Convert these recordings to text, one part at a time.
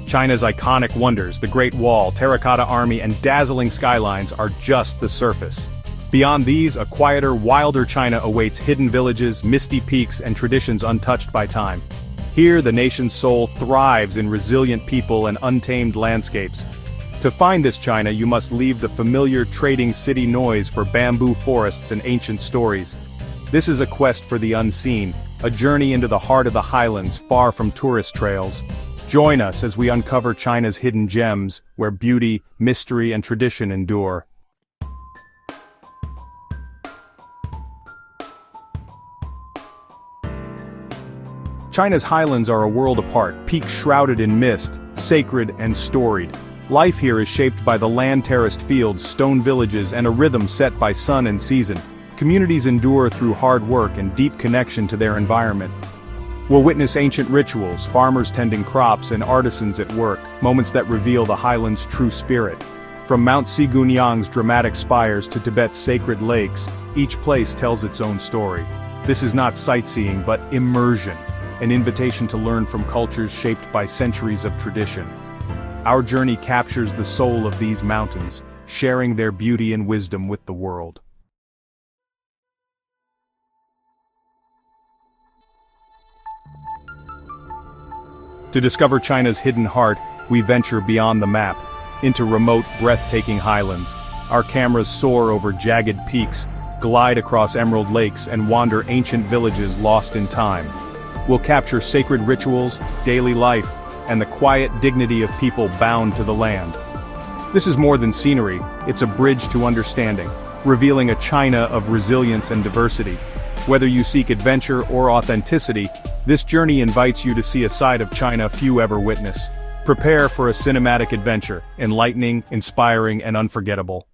China's iconic wonders, the Great Wall, terracotta army, and dazzling skylines are just the surface. Beyond these, a quieter, wilder China awaits hidden villages, misty peaks, and traditions untouched by time. Here, the nation's soul thrives in resilient people and untamed landscapes. To find this China, you must leave the familiar trading city noise for bamboo forests and ancient stories. This is a quest for the unseen, a journey into the heart of the Highlands, far from tourist trails. Join us as we uncover China's hidden gems, where beauty, mystery, and tradition endure. China's highlands are a world apart, peaks shrouded in mist, sacred and storied. Life here is shaped by the land-terraced fields, stone villages, and a rhythm set by sun and season. Communities endure through hard work and deep connection to their environment. We'll witness ancient rituals, farmers tending crops and artisans at work, moments that reveal the highlands' true spirit. From Mount Xinjiang's dramatic spires to Tibet's sacred lakes, each place tells its own story. This is not sightseeing but immersion, an invitation to learn from cultures shaped by centuries of tradition. Our journey captures the soul of these mountains, sharing their beauty and wisdom with the world. To discover China's hidden heart, we venture beyond the map, into remote, breathtaking highlands. Our cameras soar over jagged peaks, glide across emerald lakes, and wander ancient villages lost in time. We'll capture sacred rituals, daily life, and the quiet dignity of people bound to the land. This is more than scenery, it's a bridge to understanding, revealing a China of resilience and diversity. Whether you seek adventure or authenticity, this journey invites you to see a side of China few ever witness. Prepare for a cinematic adventure, enlightening, inspiring, and unforgettable.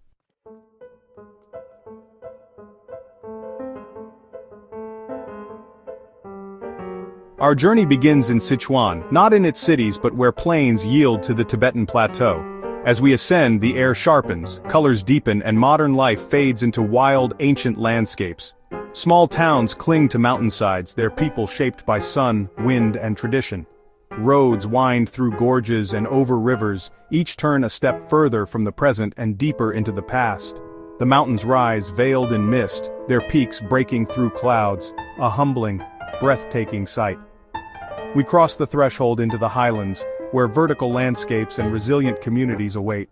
Our journey begins in Sichuan, not in its cities but where plains yield to the Tibetan plateau. As we ascend, the air sharpens, colors deepen, and modern life fades into wild, ancient landscapes. Small towns cling to mountainsides, their people shaped by sun, wind, and tradition. Roads wind through gorges and over rivers, each turn a step further from the present and deeper into the past. The mountains rise veiled in mist, their peaks breaking through clouds, a humbling, breathtaking sight. We cross the threshold into the highlands, where vertical landscapes and resilient communities await.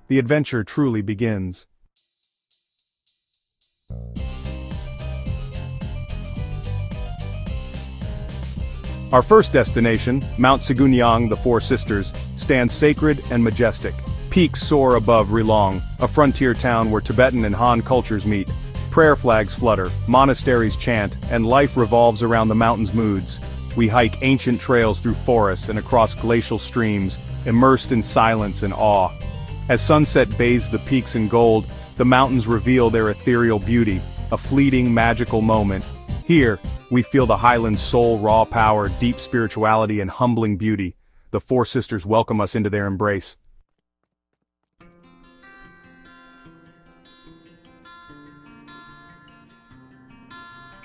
The adventure truly begins. Our first destination, Mount Xinjiang, the Four Sisters, stands sacred and majestic. Peaks soar above Rilong, a frontier town where Tibetan and Han cultures meet. Prayer flags flutter, monasteries chant, and life revolves around the mountain's moods. We hike ancient trails through forests and across glacial streams, immersed in silence and awe. As sunset bathes the peaks in gold, the mountains reveal their ethereal beauty, a fleeting, magical moment. Here, we feel the highlands' soul, raw power, deep spirituality, and humbling beauty. The Four Sisters welcome us into their embrace.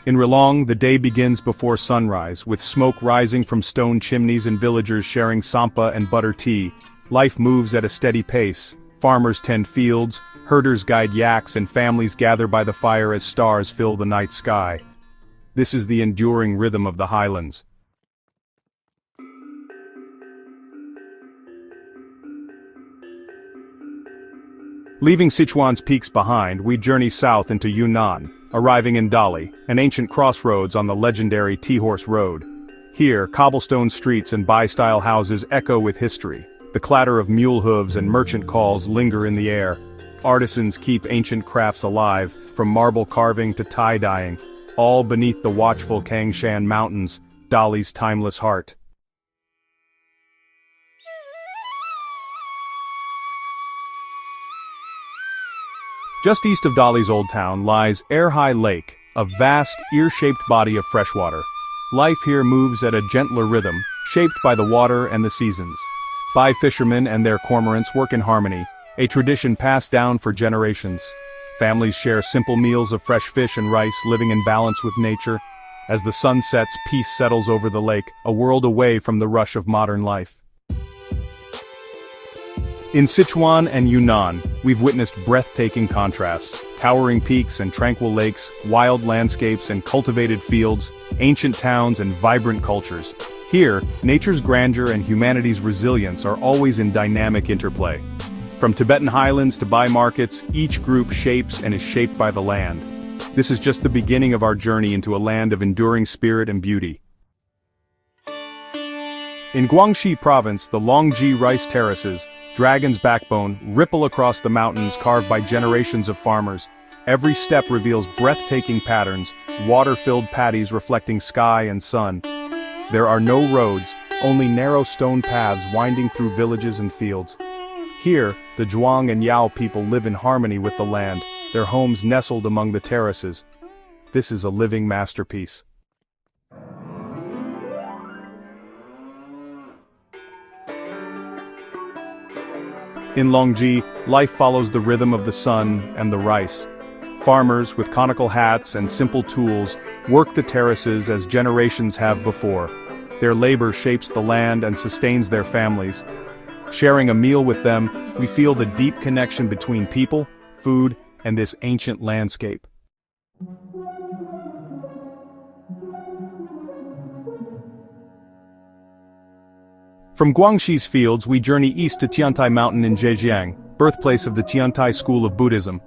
In Rilong, the day begins before sunrise, with smoke rising from stone chimneys and villagers sharing sampa and butter tea. Life moves at a steady pace. Farmers tend fields, herders guide yaks, and families gather by the fire as stars fill the night sky. This is the enduring rhythm of the highlands. Leaving Sichuan's peaks behind, we journey south into Yunnan, arriving in Dali, an ancient crossroads on the legendary T-Horse Road. Here, cobblestone streets and Bai-style houses echo with history. The clatter of mule hooves and merchant calls linger in the air. Artisans keep ancient crafts alive, from marble carving to tie-dyeing, all beneath the watchful Tianshan Mountains, Dali's timeless heart. Just east of Dali's old town lies Erhai Lake, a vast, ear-shaped body of freshwater. Life here moves at a gentler rhythm, shaped by the water and the seasons. Bai fishermen and their cormorants work in harmony, a tradition passed down for generations. Families share simple meals of fresh fish and rice, living in balance with nature. As the sun sets, peace settles over the lake, a world away from the rush of modern life. In Sichuan and Yunnan, we've witnessed breathtaking contrasts, towering peaks and tranquil lakes, wild landscapes and cultivated fields, ancient towns and vibrant cultures. Here, nature's grandeur and humanity's resilience are always in dynamic interplay. From Tibetan highlands to Bai markets, each group shapes and is shaped by the land. This is just the beginning of our journey into a land of enduring spirit and beauty. In Guangxi province, the Longji rice terraces, Dragon's Backbone, ripple across the mountains carved by generations of farmers. Every step reveals breathtaking patterns, water-filled paddies reflecting sky and sun. There are no roads, only narrow stone paths winding through villages and fields. Here, the Zhuang and Yao people live in harmony with the land, their homes nestled among the terraces. This is a living masterpiece. In Longji, life follows the rhythm of the sun and the rice. Farmers, with conical hats and simple tools, work the terraces as generations have before. Their labor shapes the land and sustains their families. Sharing a meal with them, we feel the deep connection between people, food, and this ancient landscape. From Guangxi's fields we journey east to Tiantai Mountain in Xinjiang, birthplace of the Tiantai school of Buddhism.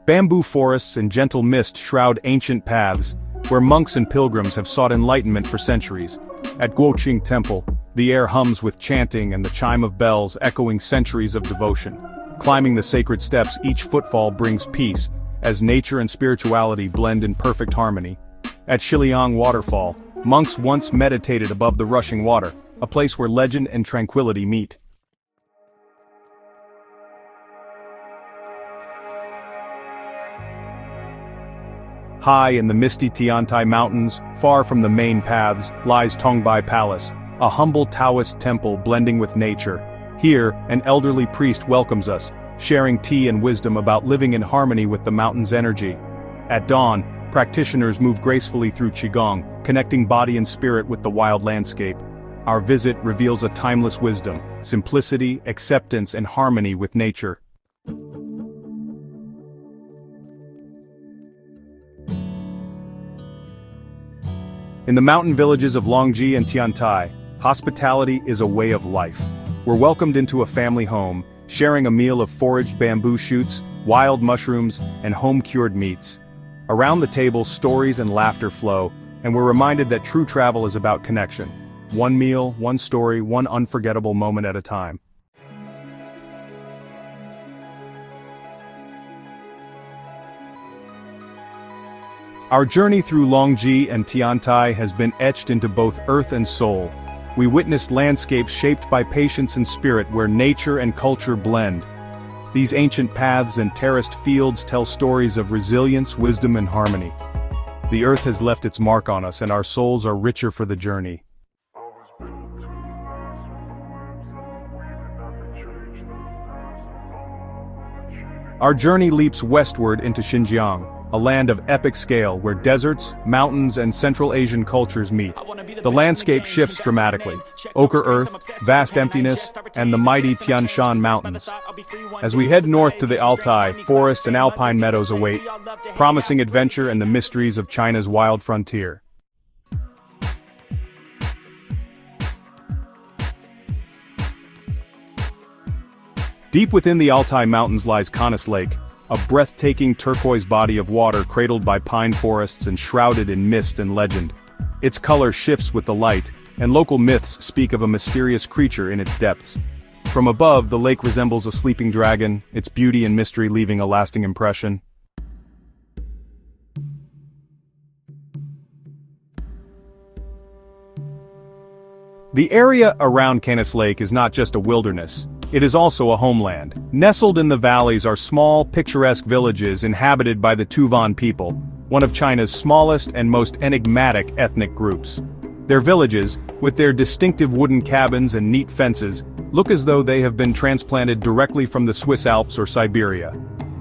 Bamboo forests and gentle mist shroud ancient paths, where monks and pilgrims have sought enlightenment for centuries. At Guoqing Temple, the air hums with chanting and the chime of bells echoing centuries of devotion. Climbing the sacred steps, each footfall brings peace, as nature and spirituality blend in perfect harmony. At Xiliang Waterfall, monks once meditated above the rushing water, a place where legend and tranquility meet. High in the misty Tiantai Mountains, far from the main paths, lies Tongbai Palace, a humble Taoist temple blending with nature. Here, an elderly priest welcomes us, sharing tea and wisdom about living in harmony with the mountain's energy. At dawn, practitioners move gracefully through Qigong, connecting body and spirit with the wild landscape. Our visit reveals a timeless wisdom, simplicity, acceptance, and harmony with nature. In the mountain villages of Longji and Tiantai, hospitality is a way of life. We're welcomed into a family home, sharing a meal of foraged bamboo shoots, wild mushrooms, and home-cured meats. Around the table, stories and laughter flow, and we're reminded that true travel is about connection. One meal, one story, one unforgettable moment at a time. Our journey through Longji and Tiantai has been etched into both earth and soul. We witnessed landscapes shaped by patience and spirit where nature and culture blend. These ancient paths and terraced fields tell stories of resilience, wisdom, and harmony. The earth has left its mark on us and our souls are richer for the journey. Our journey leaps westward into Xinjiang, a land of epic scale where deserts, mountains, and Central Asian cultures meet. The landscape shifts dramatically: ochre earth, vast emptiness, and the mighty Tianshan mountains. As we head north to the Altai, forests and alpine meadows await, promising adventure and the mysteries of China's wild frontier. Deep within the Altai Mountains lies Canis Lake, a breathtaking turquoise body of water cradled by pine forests and shrouded in mist and legend. Its color shifts with the light, and local myths speak of a mysterious creature in its depths. From above, the lake resembles a sleeping dragon, its beauty and mystery leaving a lasting impression. The area around Canis Lake is not just a wilderness. It is also a homeland. Nestled in the valleys are small, picturesque villages inhabited by the Tuvan people, one of China's smallest and most enigmatic ethnic groups. Their villages, with their distinctive wooden cabins and neat fences, look as though they have been transplanted directly from the Swiss Alps or Siberia.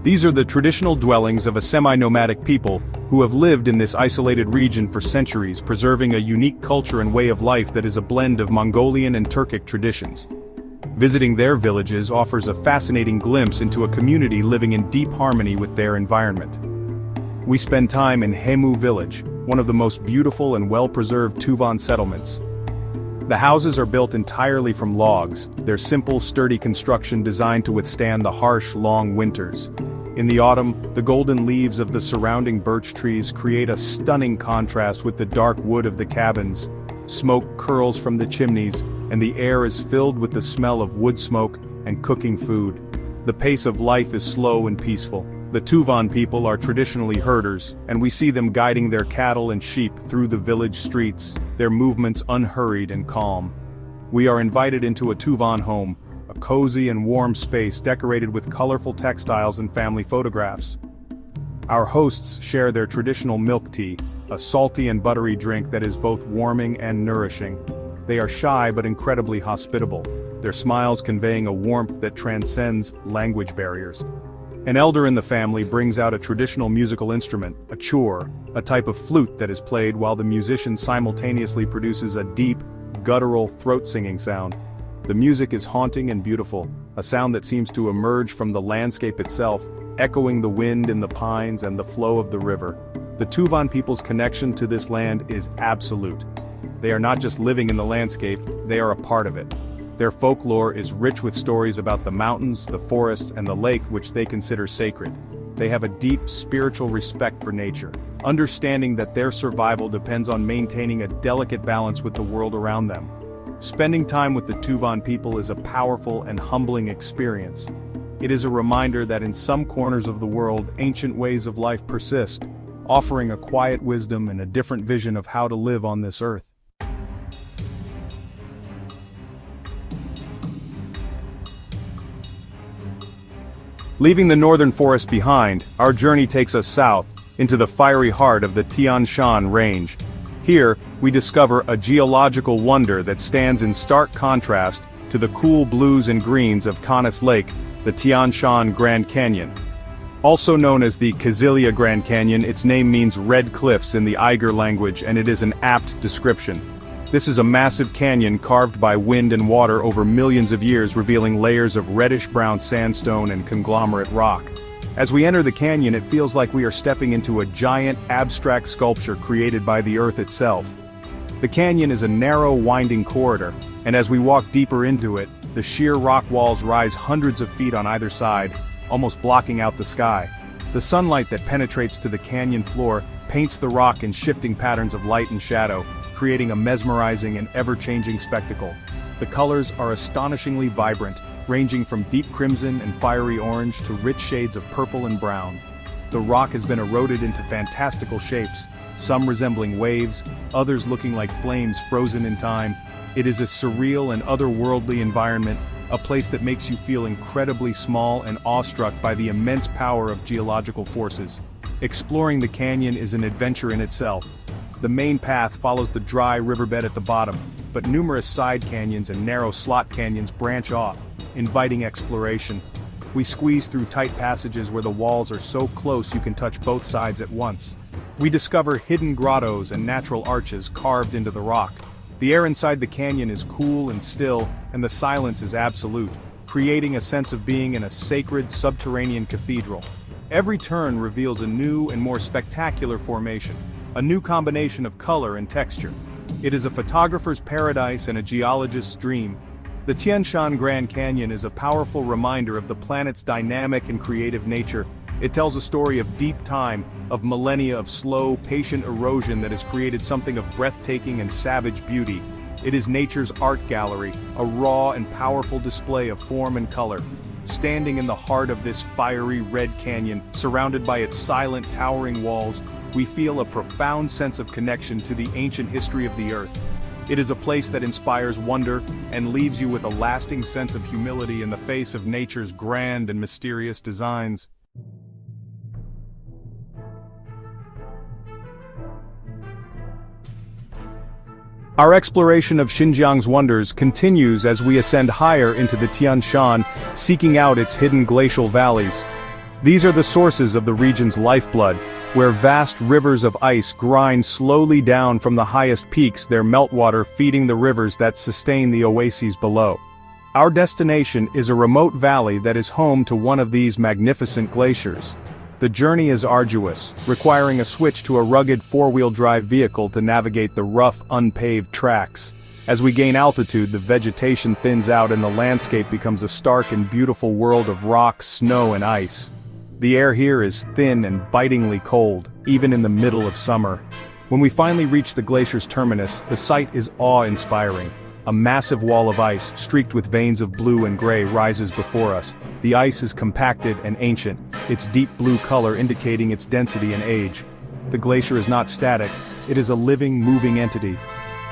These are the traditional dwellings of a semi-nomadic people who have lived in this isolated region for centuries, preserving a unique culture and way of life that is a blend of Mongolian and Turkic traditions. Visiting their villages offers a fascinating glimpse into a community living in deep harmony with their environment. We spend time in Hemu village, one of the most beautiful and well-preserved Tuvan settlements. The houses are built entirely from logs, their simple, sturdy construction designed to withstand the harsh, long winters. In the autumn, the golden leaves of the surrounding birch trees create a stunning contrast with the dark wood of the cabins. Smoke curls from the chimneys, and the air is filled with the smell of wood smoke and cooking food. The pace of life is slow and peaceful. The Tuvan people are traditionally herders, and we see them guiding their cattle and sheep through the village streets, their movements unhurried and calm. We are invited into a Tuvan home, a cozy and warm space decorated with colorful textiles and family photographs. Our hosts share their traditional milk tea, a salty and buttery drink that is both warming and nourishing. They are shy but incredibly hospitable, their smiles conveying a warmth that transcends language barriers. An elder in the family brings out a traditional musical instrument, a chur, a type of flute that is played while the musician simultaneously produces a deep, guttural throat-singing sound. The music is haunting and beautiful, a sound that seems to emerge from the landscape itself, echoing the wind in the pines and the flow of the river. The Tuvan people's connection to this land is absolute. They are not just living in the landscape, they are a part of it. Their folklore is rich with stories about the mountains, the forests, and the lake which they consider sacred. They have a deep spiritual respect for nature, understanding that their survival depends on maintaining a delicate balance with the world around them. Spending time with the Tuvan people is a powerful and humbling experience. It is a reminder that in some corners of the world, ancient ways of life persist, offering a quiet wisdom and a different vision of how to live on this earth. Leaving the northern forest behind, our journey takes us south, into the fiery heart of the Tianshan range. Here, we discover a geological wonder that stands in stark contrast to the cool blues and greens of Canis Lake, the Tianshan Grand Canyon. Also known as the Kazilia Grand Canyon, its name means red cliffs in the Eiger language, and it is an apt description. This is a massive canyon carved by wind and water over millions of years, revealing layers of reddish-brown sandstone and conglomerate rock. As we enter the canyon, it feels like we are stepping into a giant, abstract sculpture created by the earth itself. The canyon is a narrow, winding corridor, and as we walk deeper into it, the sheer rock walls rise hundreds of feet on either side, almost blocking out the sky. The sunlight that penetrates to the canyon floor paints the rock in shifting patterns of light and shadow, creating a mesmerizing and ever-changing spectacle. The colors are astonishingly vibrant, ranging from deep crimson and fiery orange to rich shades of purple and brown. The rock has been eroded into fantastical shapes, some resembling waves, others looking like flames frozen in time. It is a surreal and otherworldly environment, a place that makes you feel incredibly small and awestruck by the immense power of geological forces. Exploring the canyon is an adventure in itself. The main path follows the dry riverbed at the bottom, but numerous side canyons and narrow slot canyons branch off, inviting exploration. We squeeze through tight passages where the walls are so close you can touch both sides at once. We discover hidden grottos and natural arches carved into the rock. The air inside the canyon is cool and still, and the silence is absolute, creating a sense of being in a sacred subterranean cathedral. Every turn reveals a new and more spectacular formation, a new combination of color and texture. It is a photographer's paradise and a geologist's dream. The Tianshan Grand Canyon is a powerful reminder of the planet's dynamic and creative nature. It tells a story of deep time, of millennia of slow, patient erosion that has created something of breathtaking and savage beauty. It is nature's art gallery, a raw and powerful display of form and color. Standing in the heart of this fiery red canyon, surrounded by its silent, towering walls, we feel a profound sense of connection to the ancient history of the earth. It is a place that inspires wonder and leaves you with a lasting sense of humility in the face of nature's grand and mysterious designs. Our exploration of Xinjiang's wonders continues as we ascend higher into the Tianshan, seeking out its hidden glacial valleys. These are the sources of the region's lifeblood, where vast rivers of ice grind slowly down from the highest peaks, their meltwater feeding the rivers that sustain the oases below. Our destination is a remote valley that is home to one of these magnificent glaciers. The journey is arduous, requiring a switch to a rugged four-wheel drive vehicle to navigate the rough, unpaved tracks. As we gain altitude, the vegetation thins out and the landscape becomes a stark and beautiful world of rocks, snow, and ice. The air here is thin and bitingly cold, even in the middle of summer. When we finally reach the glacier's terminus, the sight is awe-inspiring. A massive wall of ice, streaked with veins of blue and gray, rises before us. The ice is compacted and ancient, its deep blue color indicating its density and age. The glacier is not static, it is a living, moving entity.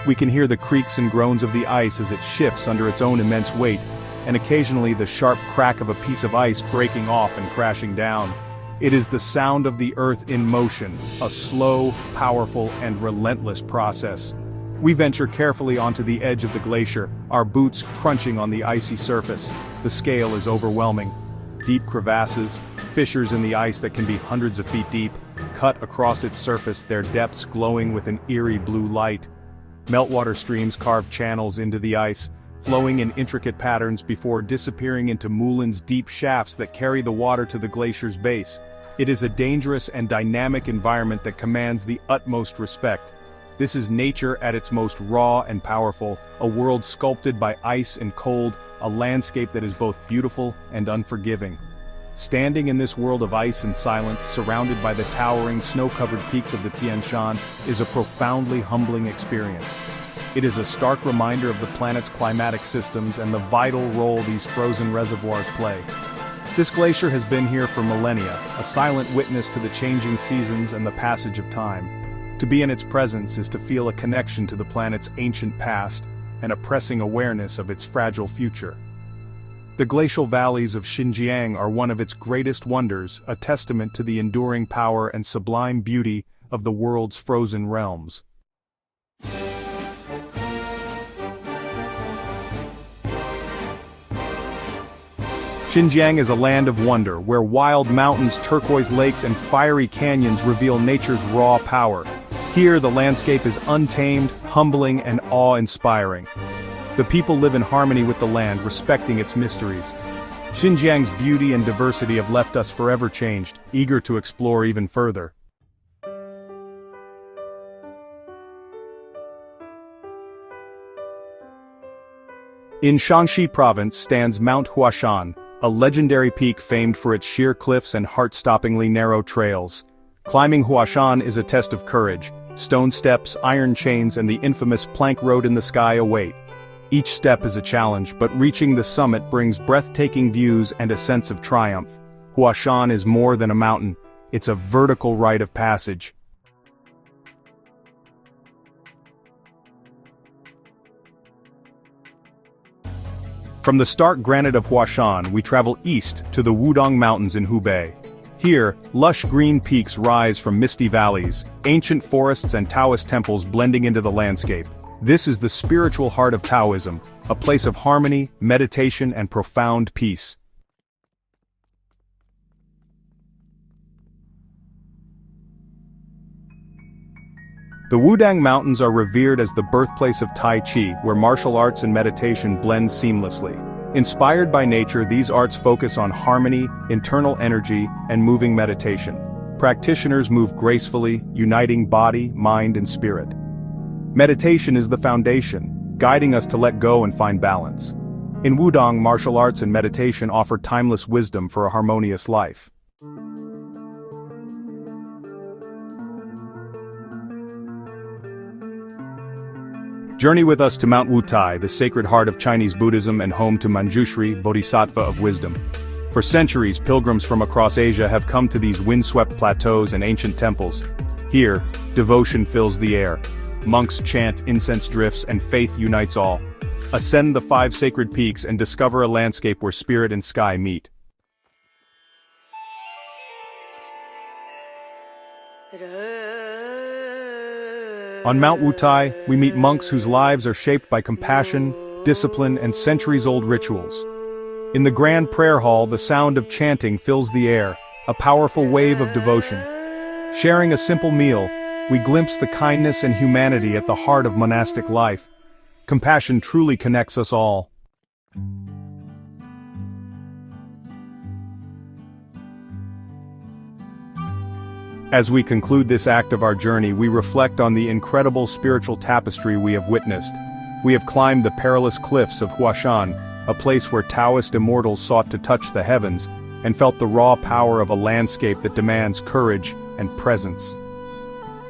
We can hear the creaks and groans of the ice as it shifts under its own immense weight, and occasionally the sharp crack of a piece of ice breaking off and crashing down. It is the sound of the earth in motion, a slow, powerful, and relentless process. We venture carefully onto the edge of the glacier, our boots crunching on the icy surface. The scale is overwhelming. Deep crevasses, fissures in the ice that can be hundreds of feet deep, cut across its surface, their depths glowing with an eerie blue light. Meltwater streams carve channels into the ice, flowing in intricate patterns before disappearing into moulins' deep shafts that carry the water to the glacier's base. It is a dangerous and dynamic environment that commands the utmost respect. This is nature at its most raw and powerful, a world sculpted by ice and cold, a landscape that is both beautiful and unforgiving. Standing in this world of ice and silence, surrounded by the towering, snow-covered peaks of the Tianshan, is a profoundly humbling experience. It is a stark reminder of the planet's climatic systems and the vital role these frozen reservoirs play. This glacier has been here for millennia, a silent witness to the changing seasons and the passage of time. To be in its presence is to feel a connection to the planet's ancient past, and a pressing awareness of its fragile future. The glacial valleys of Xinjiang are one of its greatest wonders, a testament to the enduring power and sublime beauty of the world's frozen realms. Xinjiang is a land of wonder, where wild mountains, turquoise lakes, and fiery canyons reveal nature's raw power. Here, the landscape is untamed, humbling, and awe-inspiring. The people live in harmony with the land, respecting its mysteries. Xinjiang's beauty and diversity have left us forever changed, eager to explore even further. In Shaanxi province stands Mount Huashan, a legendary peak famed for its sheer cliffs and heart-stoppingly narrow trails. Climbing Huashan is a test of courage. Stone steps, iron chains, and the infamous plank road in the sky await. Each step is a challenge, but reaching the summit brings breathtaking views and a sense of triumph. Huashan is more than a mountain, it's a vertical rite of passage. From the stark granite of Huashan, we travel east to the Wudang Mountains in Hubei. Here, lush green peaks rise from misty valleys, ancient forests and Taoist temples blending into the landscape. This is the spiritual heart of Taoism, a place of harmony, meditation, and profound peace. The Wudang Mountains are revered as the birthplace of Tai Chi, where martial arts and meditation blend seamlessly. Inspired by nature, these arts focus on harmony, internal energy, and moving meditation. Practitioners move gracefully, uniting body, mind, and spirit. Meditation is the foundation, guiding us to let go and find balance. In Wudang, martial arts and meditation offer timeless wisdom for a harmonious life. Journey with us to Mount Wutai, the sacred heart of Chinese Buddhism and home to Manjushri, Bodhisattva of wisdom. For centuries, pilgrims from across Asia have come to these windswept plateaus and ancient temples. Here, devotion fills the air. Monks chant, incense drifts, and faith unites all. Ascend the 5 sacred peaks and discover a landscape where spirit and sky meet. On Mount Wutai, we meet monks whose lives are shaped by compassion, discipline, and centuries-old rituals. In the grand prayer hall, the sound of chanting fills the air, a powerful wave of devotion. Sharing a simple meal, we glimpse the kindness and humanity at the heart of monastic life. Compassion truly connects us all. As we conclude this act of our journey, we reflect on the incredible spiritual tapestry we have witnessed. We have climbed the perilous cliffs of Huashan, a place where Taoist immortals sought to touch the heavens, and felt the raw power of a landscape that demands courage and presence.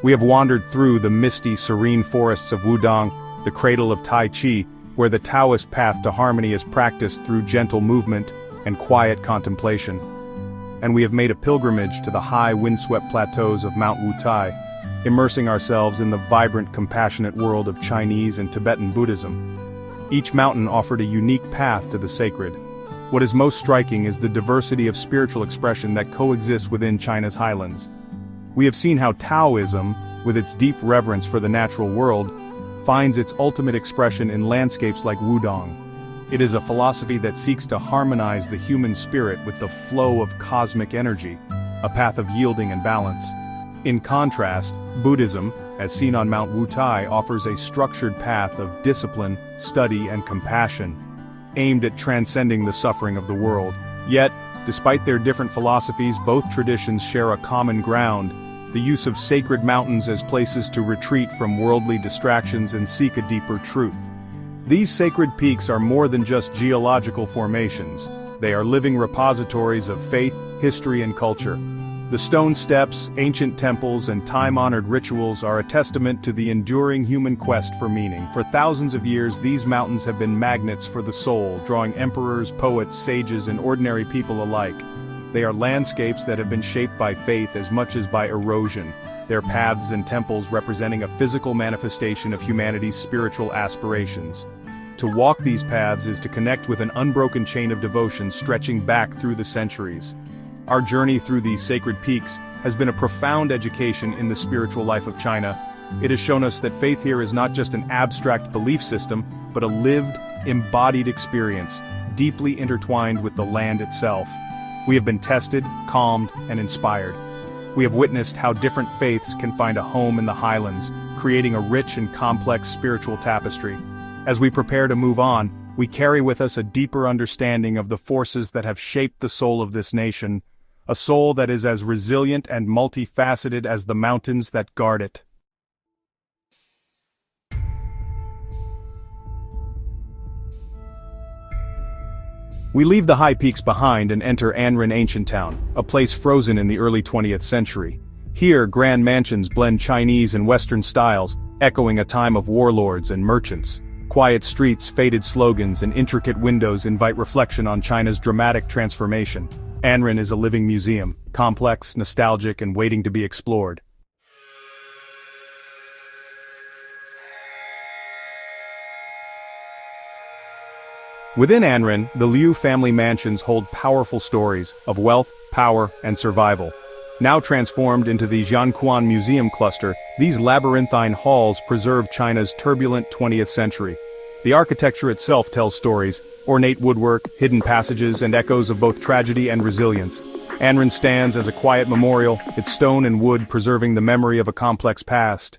We have wandered through the misty, serene forests of Wudang, the cradle of Tai Chi, where the Taoist path to harmony is practiced through gentle movement and quiet contemplation. And we have made a pilgrimage to the high, windswept plateaus of Mount Wutai, immersing ourselves in the vibrant, compassionate world of Chinese and Tibetan Buddhism. Each mountain offered a unique path to the sacred. What is most striking is the diversity of spiritual expression that coexists within China's highlands. We have seen how Taoism, with its deep reverence for the natural world, finds its ultimate expression in landscapes like Wudang. It is a philosophy that seeks to harmonize the human spirit with the flow of cosmic energy, a path of yielding and balance. In contrast, Buddhism, as seen on Mount Wutai, offers a structured path of discipline, study, and compassion, aimed at transcending the suffering of the world. Yet, despite their different philosophies, both traditions share a common ground: the use of sacred mountains as places to retreat from worldly distractions and seek a deeper truth. These sacred peaks are more than just geological formations. They are living repositories of faith, history, and culture. The stone steps, ancient temples, and time-honored rituals are a testament to the enduring human quest for meaning. For thousands of years, these mountains have been magnets for the soul, drawing emperors, poets, sages, and ordinary people alike. They are landscapes that have been shaped by faith as much as by erosion, their paths and temples representing a physical manifestation of humanity's spiritual aspirations. To walk these paths is to connect with an unbroken chain of devotion stretching back through the centuries. Our journey through these sacred peaks has been a profound education in the spiritual life of China. It has shown us that faith here is not just an abstract belief system, but a lived, embodied experience, deeply intertwined with the land itself. We have been tested, calmed, and inspired. We have witnessed how different faiths can find a home in the Highlands, creating a rich and complex spiritual tapestry. As we prepare to move on, we carry with us a deeper understanding of the forces that have shaped the soul of this nation, a soul that is as resilient and multifaceted as the mountains that guard it. We leave the high peaks behind and enter Anren Ancient Town, a place frozen in the early 20th century. Here, grand mansions blend Chinese and Western styles, echoing a time of warlords and merchants. Quiet streets, faded slogans, and intricate windows invite reflection on China's dramatic transformation. Anren is a living museum, complex, nostalgic, and waiting to be explored. Within Anren, the Liu family mansions hold powerful stories of wealth, power, and survival. Now transformed into the Jianquan Museum cluster, these labyrinthine halls preserve China's turbulent 20th century. The architecture itself tells stories: ornate woodwork, hidden passages, and echoes of both tragedy and resilience. Anren stands as a quiet memorial, its stone and wood preserving the memory of a complex past.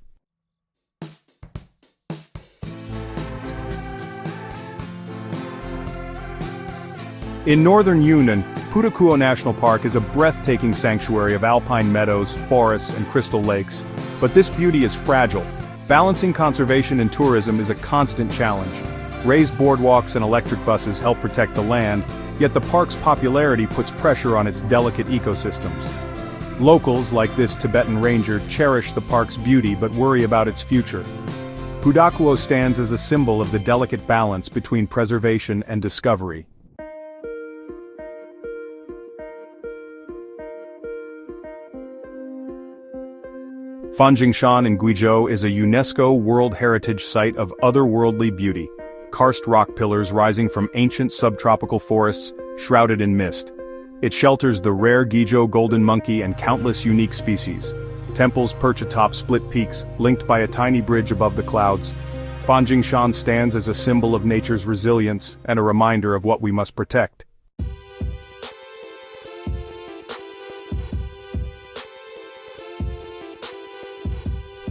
In northern Yunnan, Pudakuo National Park is a breathtaking sanctuary of alpine meadows, forests, and crystal lakes. But this beauty is fragile. Balancing conservation and tourism is a constant challenge. Raised boardwalks and electric buses help protect the land, yet the park's popularity puts pressure on its delicate ecosystems. Locals, like this Tibetan ranger, cherish the park's beauty but worry about its future. Pudakuo stands as a symbol of the delicate balance between preservation and discovery. Fanjingshan in Guizhou is a UNESCO World Heritage Site of otherworldly beauty. Karst rock pillars rising from ancient subtropical forests, shrouded in mist. It shelters the rare Guizhou golden monkey and countless unique species. Temples perch atop split peaks, linked by a tiny bridge above the clouds. Fanjingshan stands as a symbol of nature's resilience and a reminder of what we must protect.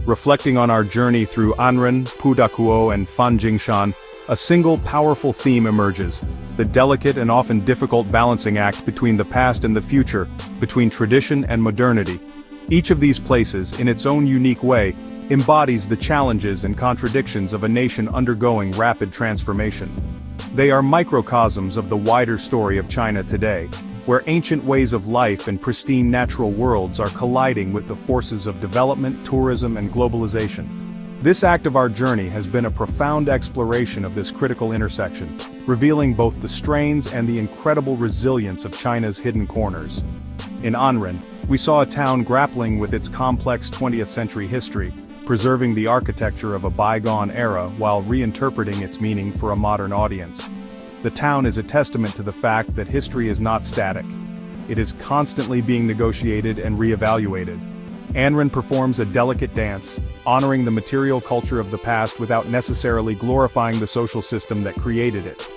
Reflecting on our journey through Anren, Pudakuo, and Fanjingshan, a single powerful theme emerges: the delicate and often difficult balancing act between the past and the future, between tradition and modernity. Each of these places, in its own unique way, embodies the challenges and contradictions of a nation undergoing rapid transformation. They are microcosms of the wider story of China today, where ancient ways of life and pristine natural worlds are colliding with the forces of development, tourism, and globalization. This act of our journey has been a profound exploration of this critical intersection, revealing both the strains and the incredible resilience of China's hidden corners. In Anren, we saw a town grappling with its complex 20th century history, preserving the architecture of a bygone era while reinterpreting its meaning for a modern audience. The town is a testament to the fact that history is not static. It is constantly being negotiated and re-evaluated. Anren performs a delicate dance, honoring the material culture of the past without necessarily glorifying the social system that created it.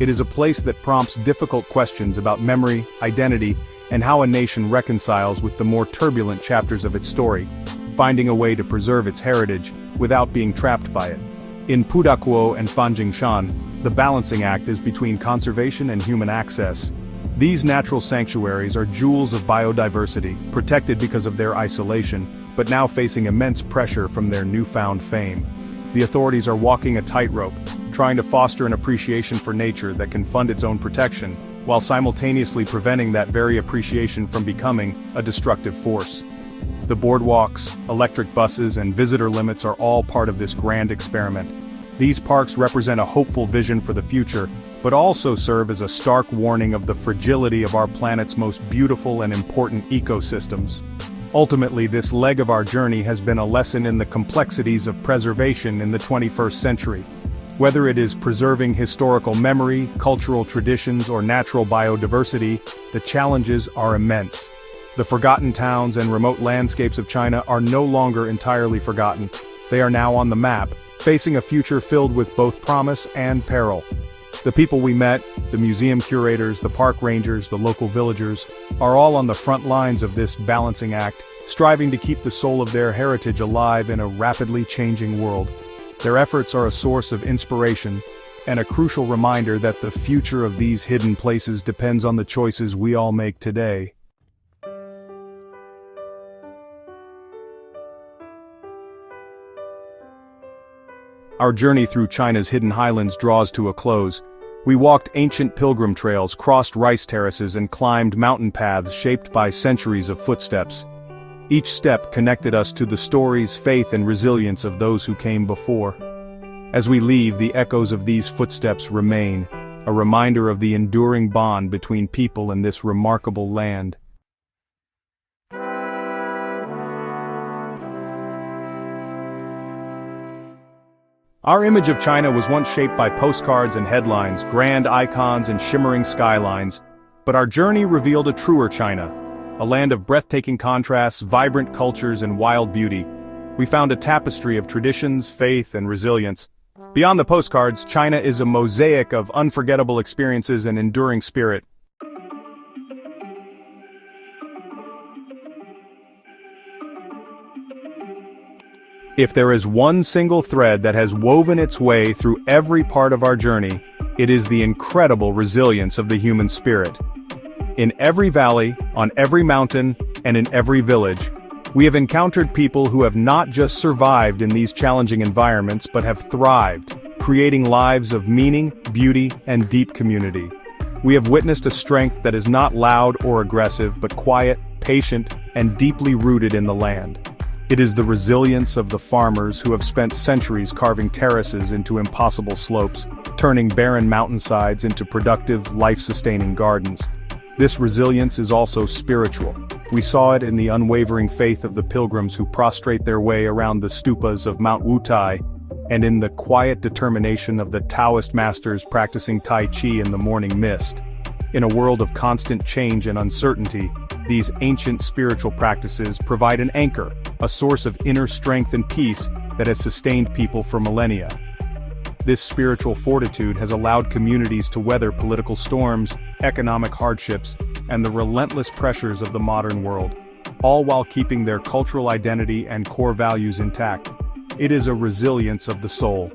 It is a place that prompts difficult questions about memory, identity, and how a nation reconciles with the more turbulent chapters of its story, finding a way to preserve its heritage without being trapped by it. In Pudakuo and Fanjingshan, the balancing act is between conservation and human access. These natural sanctuaries are jewels of biodiversity, protected because of their isolation, but now facing immense pressure from their newfound fame. The authorities are walking a tightrope, trying to foster an appreciation for nature that can fund its own protection, while simultaneously preventing that very appreciation from becoming a destructive force. The boardwalks, electric buses, and visitor limits are all part of this grand experiment. These parks represent a hopeful vision for the future, but also serve as a stark warning of the fragility of our planet's most beautiful and important ecosystems. Ultimately, this leg of our journey has been a lesson in the complexities of preservation in the 21st century. Whether it is preserving historical memory, cultural traditions, or natural biodiversity, the challenges are immense. The forgotten towns and remote landscapes of China are no longer entirely forgotten. They are now on the map, facing a future filled with both promise and peril. The people we met, the museum curators, the park rangers, the local villagers, are all on the front lines of this balancing act, striving to keep the soul of their heritage alive in a rapidly changing world. Their efforts are a source of inspiration, and a crucial reminder that the future of these hidden places depends on the choices we all make today. Our journey through China's hidden highlands draws to a close. We walked ancient pilgrim trails, crossed rice terraces, and climbed mountain paths shaped by centuries of footsteps. Each step connected us to the stories, faith, and resilience of those who came before. As we leave, the echoes of these footsteps remain, a reminder of the enduring bond between people in this remarkable land. Our image of China was once shaped by postcards and headlines, grand icons and shimmering skylines, but our journey revealed a truer China, a land of breathtaking contrasts, vibrant cultures, and wild beauty. We found a tapestry of traditions, faith, and resilience. Beyond the postcards, China is a mosaic of unforgettable experiences and enduring spirit. If there is one single thread that has woven its way through every part of our journey, it is the incredible resilience of the human spirit. In every valley, on every mountain, and in every village, we have encountered people who have not just survived in these challenging environments but have thrived, creating lives of meaning, beauty, and deep community. We have witnessed a strength that is not loud or aggressive but quiet, patient, and deeply rooted in the land. It is the resilience of the farmers who have spent centuries carving terraces into impossible slopes, turning barren mountainsides into productive, life-sustaining gardens. This resilience is also spiritual. We saw it in the unwavering faith of the pilgrims who prostrate their way around the stupas of Mount Wutai, and in the quiet determination of the Taoist masters practicing Tai Chi in the morning mist. In a world of constant change and uncertainty, these ancient spiritual practices provide an anchor, a source of inner strength and peace that has sustained people for millennia. This spiritual fortitude has allowed communities to weather political storms, economic hardships, and the relentless pressures of the modern world, all while keeping their cultural identity and core values intact. It is a resilience of the soul.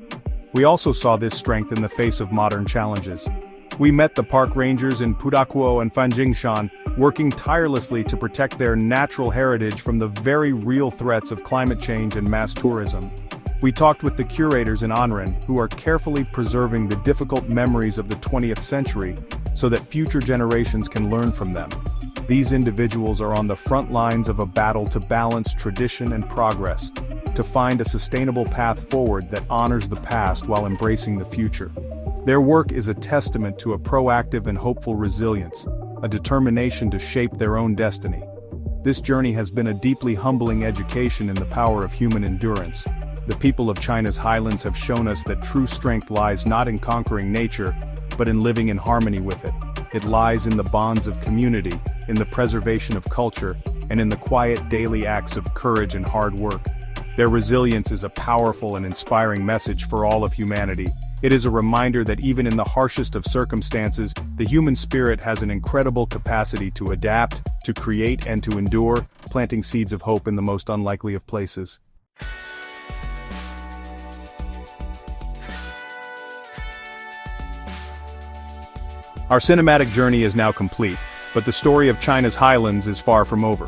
We also saw this strength in the face of modern challenges. We met the park rangers in Pudakuo and Fanjingshan, working tirelessly to protect their natural heritage from the very real threats of climate change and mass tourism. We talked with the curators in Anren, who are carefully preserving the difficult memories of the 20th century so that future generations can learn from them. These individuals are on the front lines of a battle to balance tradition and progress, to find a sustainable path forward that honors the past while embracing the future. Their work is a testament to a proactive and hopeful resilience, a determination to shape their own destiny. This journey has been a deeply humbling education in the power of human endurance. The people of China's highlands have shown us that true strength lies not in conquering nature, but in living in harmony with it. It lies in the bonds of community, in the preservation of culture, and in the quiet daily acts of courage and hard work. Their resilience is a powerful and inspiring message for all of humanity. It is a reminder that even in the harshest of circumstances, the human spirit has an incredible capacity to adapt, to create and to endure, planting seeds of hope in the most unlikely of places. Our cinematic journey is now complete, but the story of China's highlands is far from over.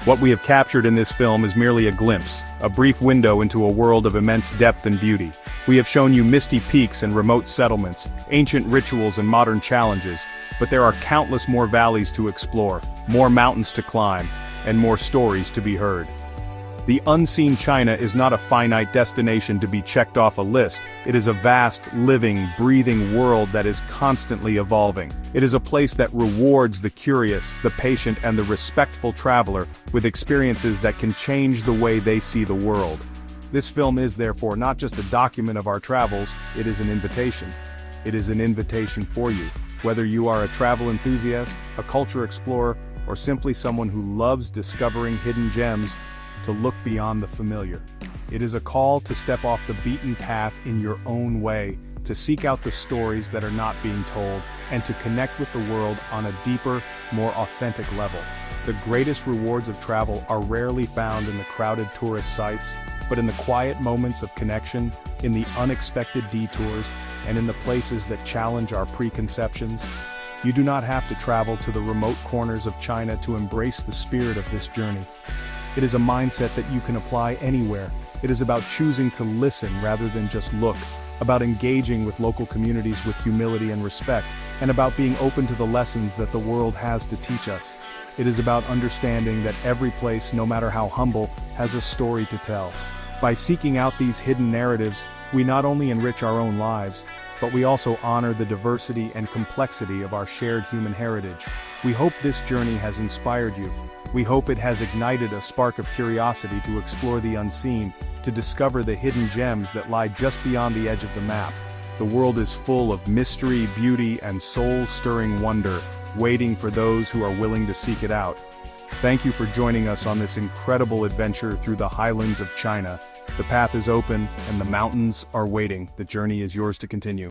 What we have captured in this film is merely a glimpse, a brief window into a world of immense depth and beauty. We have shown you misty peaks and remote settlements, ancient rituals and modern challenges, but there are countless more valleys to explore, more mountains to climb, and more stories to be heard. The unseen China is not a finite destination to be checked off a list. It is a vast, living, breathing world that is constantly evolving. It is a place that rewards the curious, the patient, and the respectful traveler with experiences that can change the way they see the world. This film is therefore not just a document of our travels, it is an invitation. It is an invitation for you. Whether you are a travel enthusiast, a culture explorer, or simply someone who loves discovering hidden gems, to look beyond the familiar. It is a call to step off the beaten path in your own way, to seek out the stories that are not being told, and to connect with the world on a deeper, more authentic level. The greatest rewards of travel are rarely found in the crowded tourist sites, but in the quiet moments of connection, in the unexpected detours, and in the places that challenge our preconceptions. You do not have to travel to the remote corners of China to embrace the spirit of this journey. It is a mindset that you can apply anywhere. It is about choosing to listen rather than just look, about engaging with local communities with humility and respect, and about being open to the lessons that the world has to teach us. It is about understanding that every place, no matter how humble, has a story to tell. By seeking out these hidden narratives, we not only enrich our own lives, but we also honor the diversity and complexity of our shared human heritage. We hope this journey has inspired you. We hope it has ignited a spark of curiosity to explore the unseen, to discover the hidden gems that lie just beyond the edge of the map. The world is full of mystery, beauty, and soul-stirring wonder, waiting for those who are willing to seek it out. Thank you for joining us on this incredible adventure through the highlands of China. The path is open, and the mountains are waiting. The journey is yours to continue.